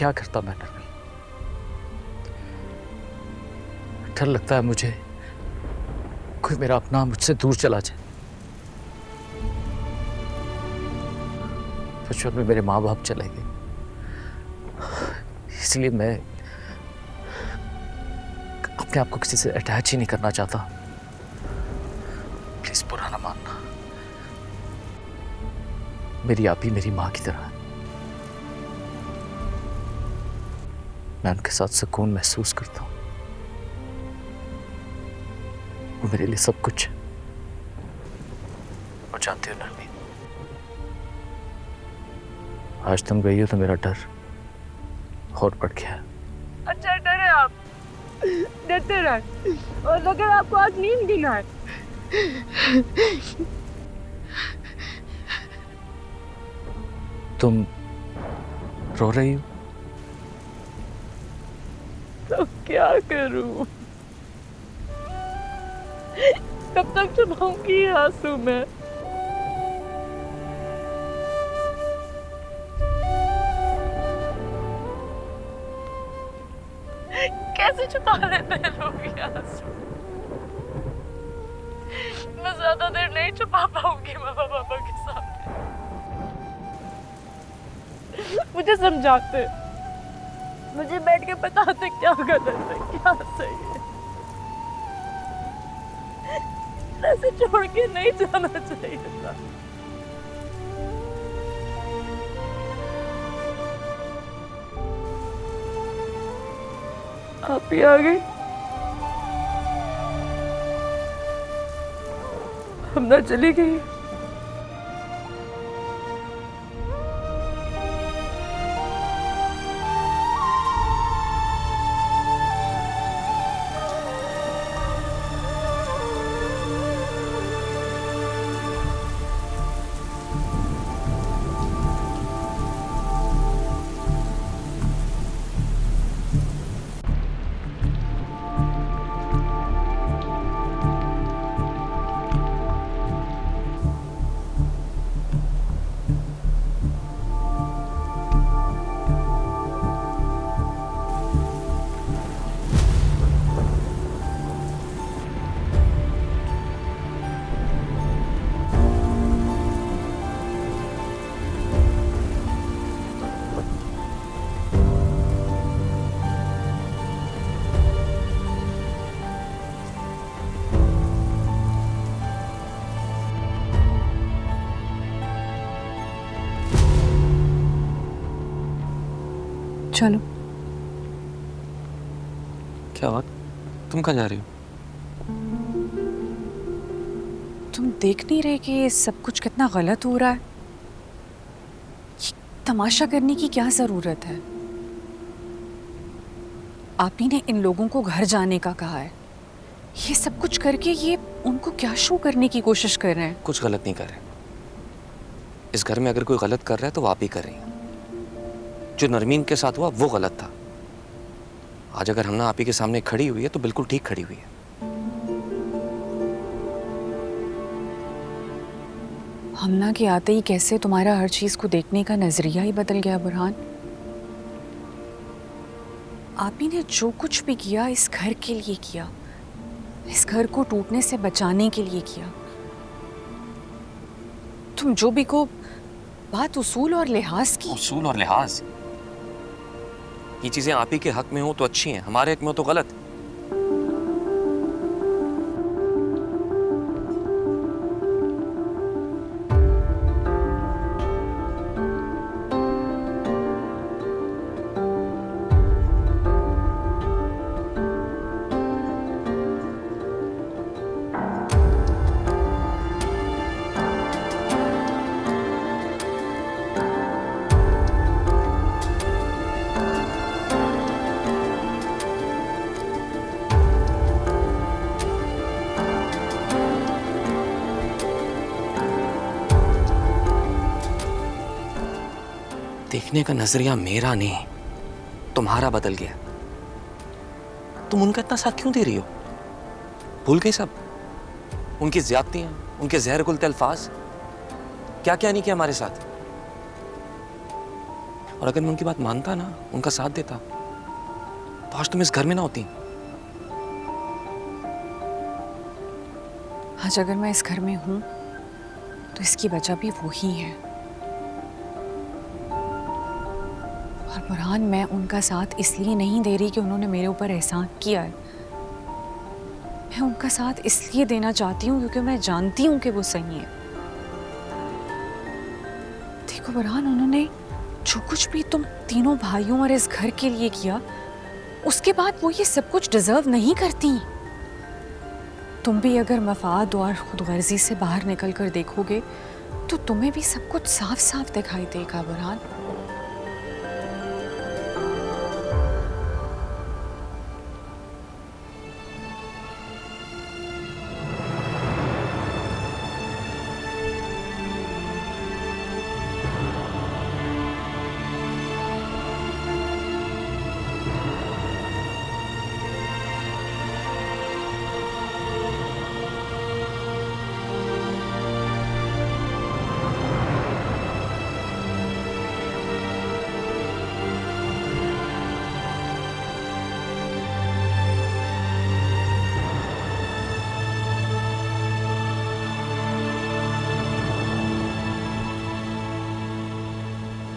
क्या करता मैं नरमी? डर लगता है मुझे कोई मेरा अपना मुझसे दूर चला जाए। बचपन में मेरे माँ बाप चले गए, इसलिए मैं अपने आप को किसी से अटैच ही नहीं करना चाहता। प्लीज बुरा ना मानना, मेरी आप ही मेरी माँ की तरह है। मैं उनके साथ सुकून महसूस करता हूँ। वो मेरे लिए सब कुछ है। और जानते हो नरमी, आज तुम गई हो तो मेरा डर और बढ़ गया है। अच्छा डरे आप, डरते रहे। और अगर आपको आज नींद भी ना आए तुम रो रही हो? तो क्या करूं? कब तक छुपाऊंगी आंसू में? कैसे छुपा लेते हैं लोग ये आंसू? मैं ज्यादा देर नहीं छुपा पाऊंगी मम्मा पापा के सामने। मुझे समझाते, मुझे बैठ के बताते क्या गलत है क्या सही है। ऐसे छोड़ के नहीं जाना चाहिए था। आप ही आ गई, हम ना चली गई। चलो। क्या बात, तुम कहाँ जा रही हो? तुम देख नहीं रहे कि ये सब कुछ कितना गलत हो रहा है? ये तमाशा करने की क्या जरूरत है? आप ही ने इन लोगों को घर जाने का कहा है। ये सब कुछ करके ये उनको क्या शो करने की कोशिश कर रहे हैं? कुछ गलत नहीं कर रहे। इस घर में अगर कोई गलत कर रहा है तो वो आप ही कर रही हैं। जो नरमीन के साथ हुआ वो गलत था। आज अगर हमना आप ही के सामने खड़ी हुई है तो बिल्कुल ठीक खड़ी हुई है। हमना के आते ही कैसे तुम्हारा हर चीज को देखने का नजरिया ही बदल गया बुरहान। आप ही ने जो कुछ भी किया इस घर के लिए किया, इस घर को टूटने से बचाने के लिए किया। तुम जो भी को बात उसूल और लिहाज की। उसूल और लिहाज, ये चीजें आप ही के हक में हो तो अच्छी हैं, हमारे हक में हो तो गलत। देखने का नजरिया मेरा नहीं तुम्हारा बदल गया। तुम उनका इतना साथ क्यों दे रही हो? भूल गई सब? उनकी ज्यादतियां, उनके जहर घुलते अल्फाज, क्या क्या नहीं किया हमारे साथ। और अगर मैं उनकी बात मानता ना, उनका साथ देता, तो आज तुम इस घर में ना होती। आज अगर मैं इस घर में हूं तो इसकी वजह भी वही है। और बुरहान, मैं उनका साथ इसलिए नहीं दे रही कि उन्होंने मेरे ऊपर एहसान किया है। मैं उनका साथ इसलिए देना चाहती हूँ क्योंकि मैं जानती हूँ कि वो सही है। देखो बुरहान, उन्होंने जो कुछ भी तुम तीनों भाइयों और इस घर के लिए किया, उसके बाद वो ये सब कुछ डिजर्व नहीं करती। तुम भी अगर मफाद और खुदगर्जी से बाहर निकल कर देखोगे तो तुम्हें भी सब कुछ साफ साफ दिखाई देगा बुरहान।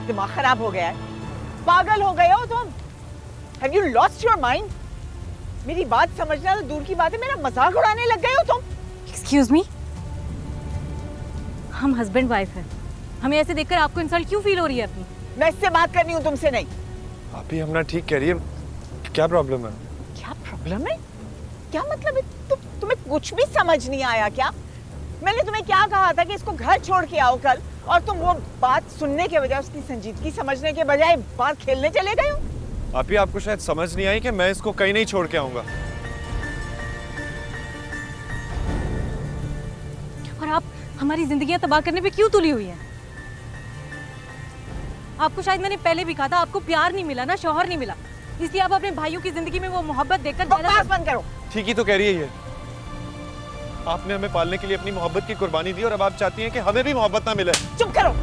दिमाग खराब हो गया है, पागल हो गए हो तुम। Have you lost your mind? मेरी बात समझना तो दूर की बात है, मेरा मजाक उड़ाने लग गए हो तुम। एक्सक्यूज मी, हम हस्बैंड वाइफ हैं। हमें ऐसे देखकर आपको इंसल्ट क्यों फील हो रही है अपनी? मैं इससे बात करनी हूँ, तुमसे नहीं। आप ही हमना ठीक कह रही है, क्या प्रॉब्लम है? क्या प्रॉब्लम है? क्या मतलब है? तुम्हें कुछ भी समझ नहीं आया क्या? मैंने तुम्हें क्या कहा था कि इसको घर छोड़ के आओ कल, और तुम वो बात सुनने के बजाय, उसकी संजीदगी समझने के बजाय बात खेलने चले गए हो। आप ही आपको शायद समझ नहीं आई कि मैं इसको कहीं नहीं छोड़ के आऊंगा। और आप हमारी जिंदगियां तबाह करने पे क्यों तुली हुई हैं? आपको शायद मैंने पहले भी कहा था, आपको प्यार नहीं मिला ना, शौहर नहीं मिला, इसलिए आप अपने भाइयों की जिंदगी में वो मोहब्बत देखकर बकवास बंद करो। ठीक ही तो कह रही है ये। आपने हमें पालने के लिए अपनी मोहब्बत की कुर्बानी दी और अब आप चाहती हैं कि हमें भी मोहब्बत ना मिले। चुप करो।